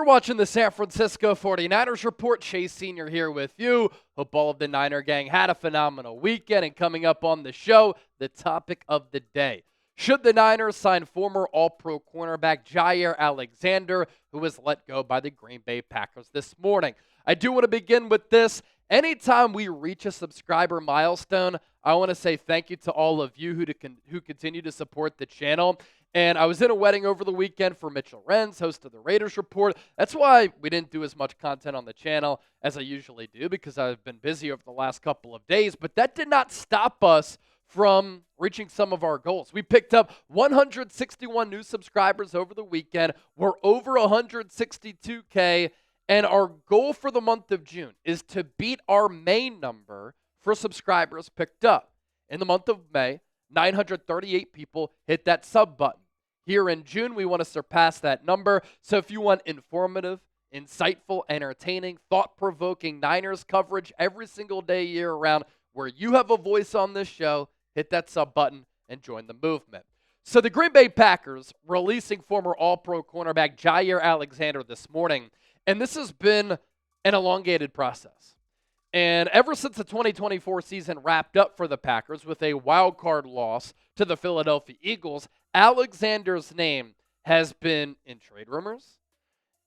You're watching the San Francisco 49ers Report. Chase Sr. here with you. Hope all of the Niner gang had a phenomenal weekend. And coming up on the show, the topic of the day. Should the Niners sign former All-Pro cornerback Jaire Alexander, who was let go by the Green Bay Packers this morning? I do want to begin with this. Anytime we reach a subscriber milestone, I want to say thank you to all of you who continue to support the channel. And I was in a wedding over the weekend for Mitchell Renz, host of the Raiders Report. That's why we didn't do as much content on the channel as I usually do, because I've been busy over the last couple of days. But that did not stop us from reaching some of our goals. We picked up 161 new subscribers over the weekend. We're over 162K. And our goal for the month of June is to beat our main number for subscribers picked up. In the month of May, 938 people hit that sub button. Here in June, we want to surpass that number. So if you want informative, insightful, entertaining, thought-provoking Niners coverage every single day year-round, where you have a voice on this show, hit that sub button and join the movement. So the Green Bay Packers releasing former All-Pro cornerback Jaire Alexander this morning. And this has been an elongated process. And ever since the 2024 season wrapped up for the Packers with a wild card loss to the Philadelphia Eagles, Alexander's name has been in trade rumors.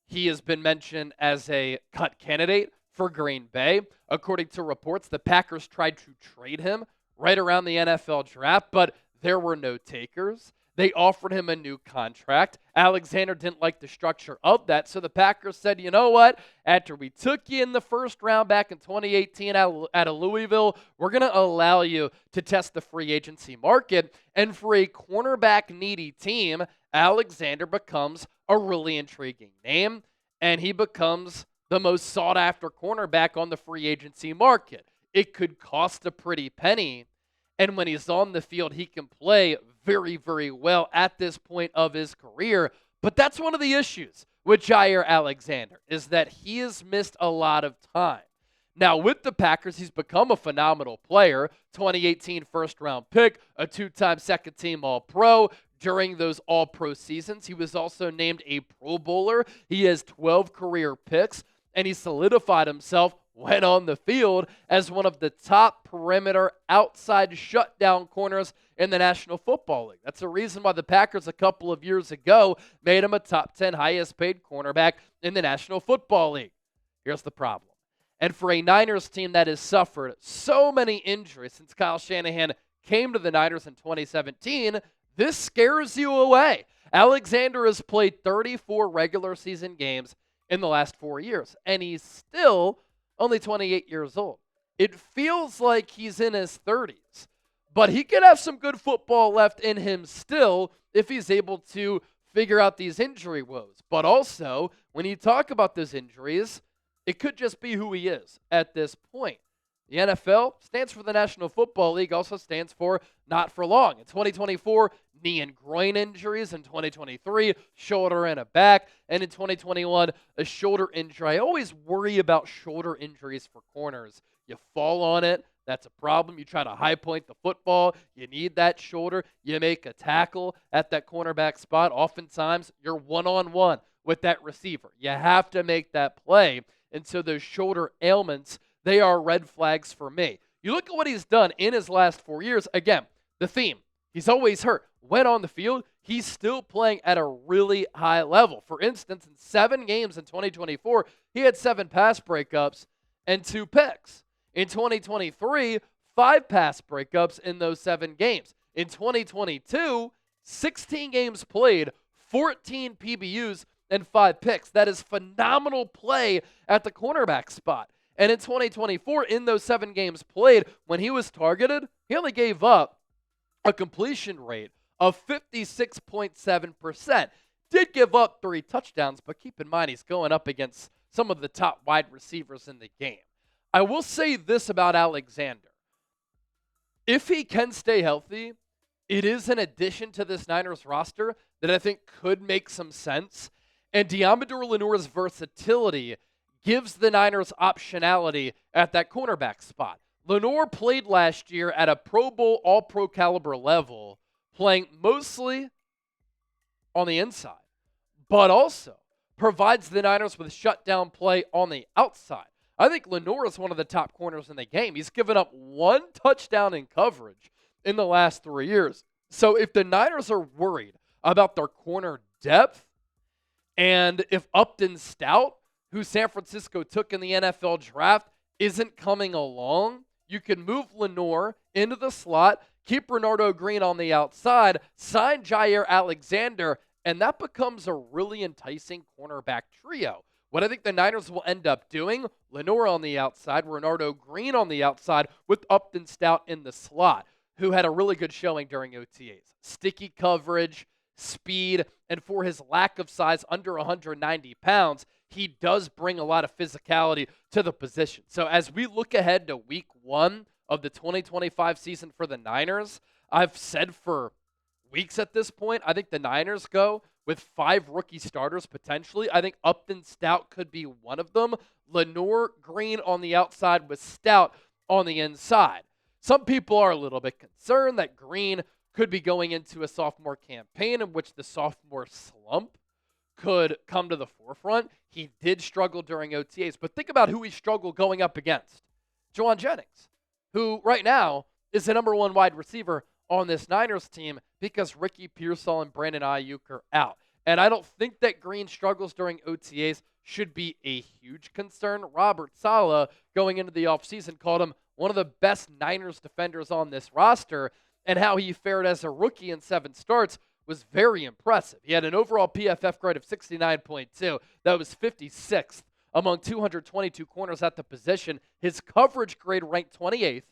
He has been mentioned as a cut candidate for Green Bay. According to reports, the Packers tried to trade him right around the NFL draft, but there were no takers. They offered him a new contract. Alexander didn't like the structure of that, so the Packers said, you know what? After we took you in the first round back in 2018 out of Louisville, we're going to allow you to test the free agency market. And for a cornerback-needy team, Alexander becomes a really intriguing name, and he becomes the most sought-after cornerback on the free agency market. It could cost a pretty penny, and when he's on the field, he can play very, very well at this point of his career. But that's one of the issues with Jaire Alexander, is that he has missed a lot of time. Now, with the Packers, he's become a phenomenal player. 2018 first-round pick, a two-time second-team All-Pro. During those All-Pro seasons, he was also named a Pro Bowler. He has 12 career picks, and he solidified himself when on the field as one of the top perimeter outside shutdown corners in the National Football League. That's the reason why the Packers a couple of years ago made him a top 10 highest paid cornerback in the National Football League. Here's the problem. And for a Niners team that has suffered so many injuries since Kyle Shanahan came to the Niners in 2017, this scares you away. Alexander has played 34 regular season games in the last 4 years, and he's still only 28 years old. It feels like he's in his 30s, but he could have some good football left in him still if he's able to figure out these injury woes. But also, when you talk about those injuries, it could just be who he is at this point. The NFL stands for the National Football League, also stands for not for long. In 2024, knee and groin injuries. In 2023, shoulder and a back. And in 2021, a shoulder injury. I always worry about shoulder injuries for corners. You fall on it, that's a problem. You try to high point the football, you need that shoulder. You make a tackle at that cornerback spot. Oftentimes, you're one-on-one with that receiver. You have to make that play. And so those shoulder ailments, they are red flags for me. You look at what he's done in his last 4 years. Again, the theme, he's always hurt. When on the field, he's still playing at a really high level. For instance, in 7 games in 2024, he had 7 pass breakups and 2 picks. In 2023, 5 pass breakups in those 7 games. In 2022, 16 games played, 14 PBUs, and 5 picks. That is phenomenal play at the cornerback spot. And in 2024, in those 7 games played, when he was targeted, he only gave up a completion rate of 56.7%. Did give up 3 touchdowns, but keep in mind he's going up against some of the top wide receivers in the game. I will say this about Alexander. If he can stay healthy, it is an addition to this Niners roster that I think could make some sense. And Deommodore Lenoir's versatility gives the Niners optionality at that cornerback spot. Lenoir played last year at a Pro Bowl, All-Pro caliber level, playing mostly on the inside, but also provides the Niners with shutdown play on the outside. I think Lenoir is one of the top corners in the game. He's given up 1 touchdown in coverage in the last 3 years. So if the Niners are worried about their corner depth, and if Upton Stout, who San Francisco took in the NFL draft, isn't coming along, you can move Lenoir into the slot, keep Renardo Green on the outside, sign Jaire Alexander, and that becomes a really enticing cornerback trio. What I think the Niners will end up doing, Lenoir on the outside, Renardo Green on the outside, with Upton Stout in the slot, who had a really good showing during OTAs. Sticky coverage, speed, and for his lack of size, under 190 pounds, he does bring a lot of physicality to the position. So as we look ahead to week 1 of the 2025 season for the Niners, I've said for weeks at this point, I think the Niners go with 5 rookie starters potentially. I think Upton Stout could be one of them. Lenoir, Green on the outside with Stout on the inside. Some people are a little bit concerned that Green could be going into a sophomore campaign in which the sophomore slump could come to the forefront. He did struggle during OTAs, but think about who he struggled going up against. Juwan Jennings, who right now is the number 1 wide receiver on this Niners team because Ricky Pearsall and Brandon Ayuk are out. And I don't think that Green struggles during OTAs should be a huge concern. Robert Saleh, going into the offseason, called him one of the best Niners defenders on this roster, and how he fared as a rookie in 7 starts was very impressive. He had an overall PFF grade of 69.2. That was 56th among 222 corners at the position. His coverage grade ranked 28th.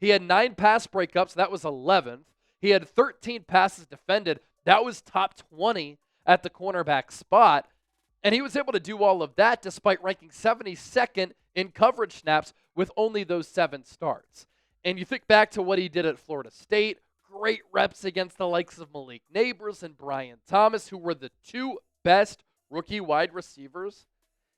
He had 9 pass breakups. That was 11th. He had 13 passes defended. That was top 20 at the cornerback spot. And he was able to do all of that despite ranking 72nd in coverage snaps with only those 7 starts. And you think back to what he did at Florida State, great reps against the likes of Malik Nabers and Brian Thomas, who were the 2 best rookie wide receivers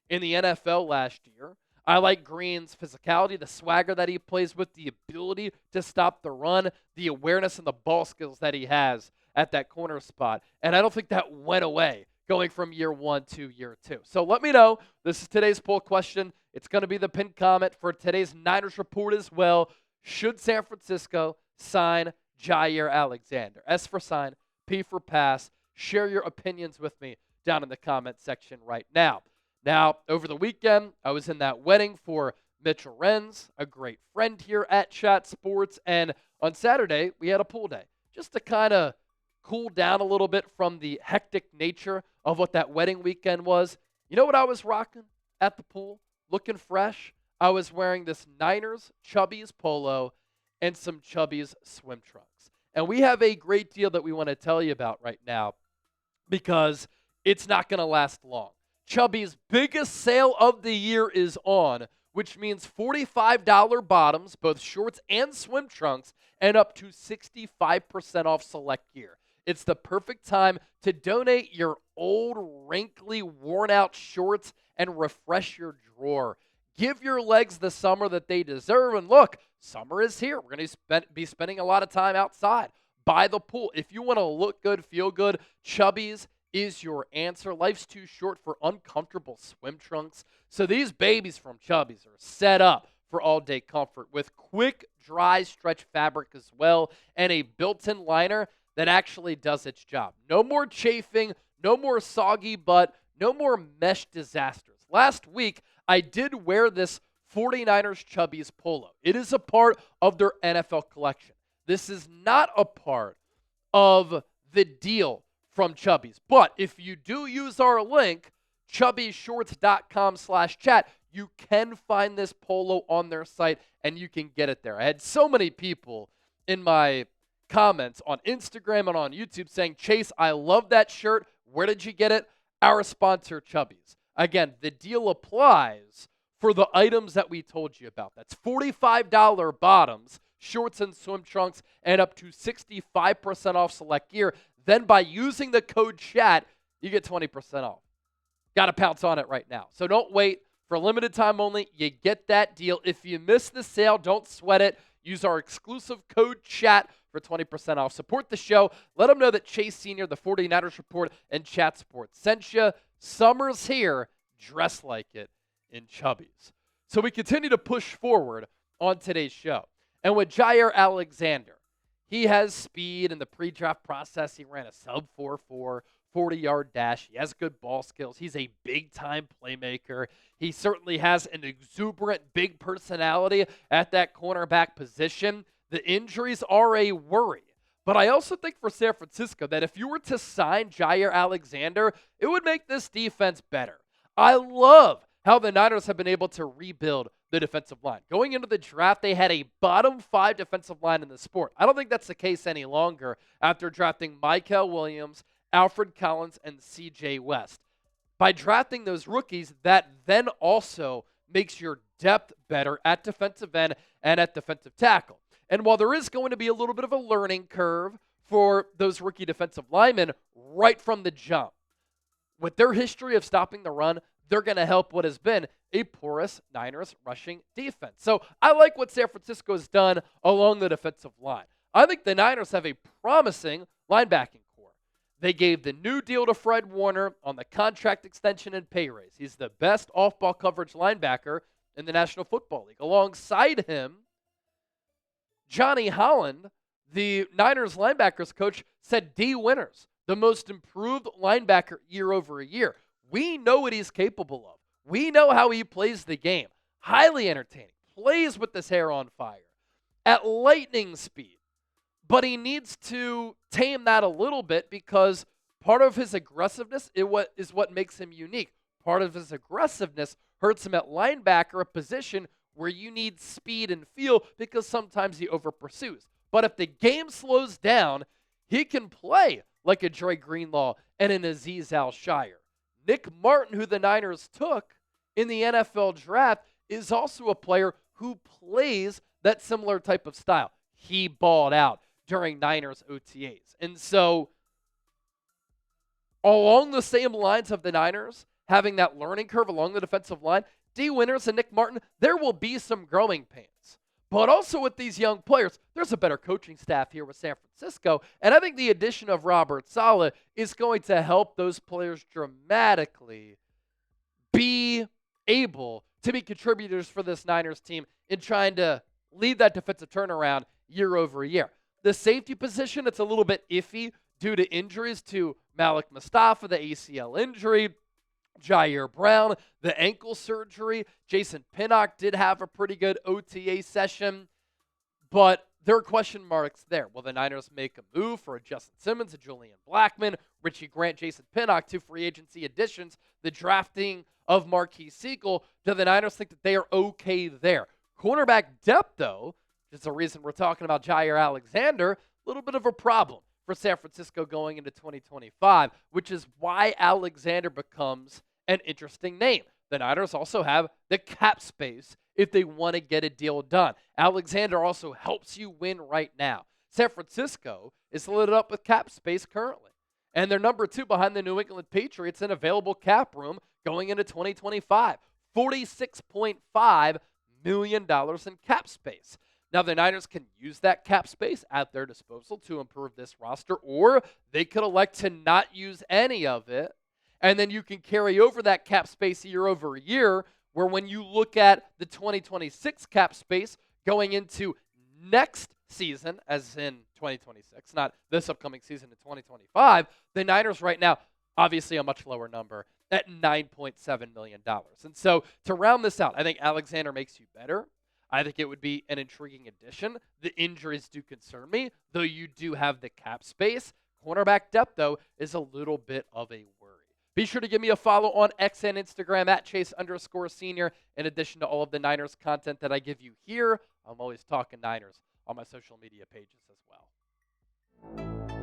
in the NFL last year. I like Green's physicality, the swagger that he plays with, the ability to stop the run, the awareness and the ball skills that he has at that corner spot. And I don't think that went away going from year 1 to year 2. So let me know. This is today's poll question. It's going to be the pinned comment for today's Niners report as well. Should San Francisco sign Jaire Alexander? S for sign, P for pass. Share your opinions with me down in the comment section right now. Now, over the weekend, I was in that wedding for Mitchell Renz, a great friend here at Chat Sports, and on Saturday, we had a pool day, just to kind of cool down a little bit from the hectic nature of what that wedding weekend was. You know what I was rocking at the pool, looking fresh? I was wearing this Niners Chubbies polo and some Chubbies swim trunks. And we have a great deal that we want to tell you about right now because it's not going to last long. Chubby's biggest sale of the year is on, which means $45 bottoms, both shorts and swim trunks, and up to 65% off select gear. It's the perfect time to donate your old, wrinkly, worn-out shorts and refresh your drawer. Give your legs the summer that they deserve. And look, summer is here. We're going to be spending a lot of time outside by the pool. If you want to look good, feel good, Chubbies is your answer. Life's too short for uncomfortable swim trunks. So these babies from Chubbies are set up for all-day comfort with quick, dry stretch fabric as well and a built-in liner that actually does its job. No more chafing, no more soggy butt, no more mesh disasters. Last week, I did wear this 49ers Chubbies polo. It is a part of their NFL collection. This is not a part of the deal from Chubbies. But if you do use our link, chubbyshorts.com/chat, you can find this polo on their site and you can get it there. I had so many people in my comments on Instagram and on YouTube saying, Chase, I love that shirt. Where did you get it? Our sponsor, Chubbies. Again, the deal applies for the items that we told you about. That's $45 bottoms, shorts and swim trunks, and up to 65% off select gear. Then by using the code CHAT, you get 20% off. Got to pounce on it right now. So don't wait. For a limited time only, you get that deal. If you miss the sale, don't sweat it. Use our exclusive code CHAT for 20% off. Support the show. Let them know that Chase Sr., the 49ers Report, and Chat Sports sent you. Summer's here. Dress like it in Chubbies. So we continue to push forward on today's show. And with Jaire Alexander, he has speed in the pre-draft process. He ran a sub 4.4, 40-yard dash. He has good ball skills. He's a big-time playmaker. He certainly has an exuberant, big personality at that cornerback position. The injuries are a worry. But I also think for San Francisco that if you were to sign Jaire Alexander, it would make this defense better. I love how the Niners have been able to rebuild the defensive line. Going into the draft, they had a bottom 5 defensive line in the sport. I don't think that's the case any longer after drafting Mykel Williams, Alfred Collins, and C.J. West. By drafting those rookies, that then also makes your depth better at defensive end and at defensive tackle. And while there is going to be a little bit of a learning curve for those rookie defensive linemen right from the jump, with their history of stopping the run, they're going to help what has been a porous Niners rushing defense. So I like what San Francisco has done along the defensive line. I think the Niners have a promising linebacking core. They gave the new deal to Fred Warner on the contract extension and pay raise. He's the best off-ball coverage linebacker in the National Football League. Alongside him, Johnny Holland, the Niners linebackers coach, said D. Winters, the most improved linebacker year over year. We know what he's capable of. We know how he plays the game. Highly entertaining. Plays with his hair on fire. At lightning speed. But he needs to tame that a little bit because part of his aggressiveness is what makes him unique. Part of his aggressiveness hurts him at linebacker, a position where you need speed and feel because sometimes he over-pursues. But if the game slows down, he can play like a Dre Greenlaw and an Azeez Al-Shire. Nick Martin, who the Niners took in the NFL draft, is also a player who plays that similar type of style. He balled out during Niners OTAs. And so, along the same lines of the Niners, having that learning curve along the defensive line, D. Winters and Nick Martin, there will be some growing pains. But also with these young players, there's a better coaching staff here with San Francisco. And I think the addition of Robert Saleh is going to help those players dramatically be able to be contributors for this Niners team in trying to lead that defensive turnaround year over year. The safety position, it's a little bit iffy due to injuries to Malik Mustafa, the ACL injury, Jair Brown, the ankle surgery. Jason Pinnock did have a pretty good OTA session, but there are question marks there. Will the Niners make a move for a Justin Simmons, a Julian Blackmon, Richie Grant, Jason Pinnock, 2 free agency additions, the drafting of Marquise Siegel? Do the Niners think that they are okay there? Cornerback depth, though, which is the reason we're talking about Jaire Alexander, a little bit of a problem for San Francisco going into 2025, which is why Alexander becomes an interesting name. The Niners also have the cap space if they want to get a deal done. Alexander also helps you win right now. San Francisco is lit up with cap space currently, and they're number 2 behind the New England Patriots in available cap room going into 2025. $46.5 million in cap space. Now, the Niners can use that cap space at their disposal to improve this roster, or they could elect to not use any of it, and then you can carry over that cap space year over year, where when you look at the 2026 cap space going into next season, as in 2026, not this upcoming season in 2025, the Niners right now, obviously a much lower number at $9.7 million. And so to round this out, I think Alexander makes you better. I think it would be an intriguing addition. The injuries do concern me, though you do have the cap space. Cornerback depth, though, is a little bit of a worry. Be sure to give me a follow on X and Instagram at Chase_Senior. In addition to all of the Niners content that I give you here, I'm always talking Niners on my social media pages as well.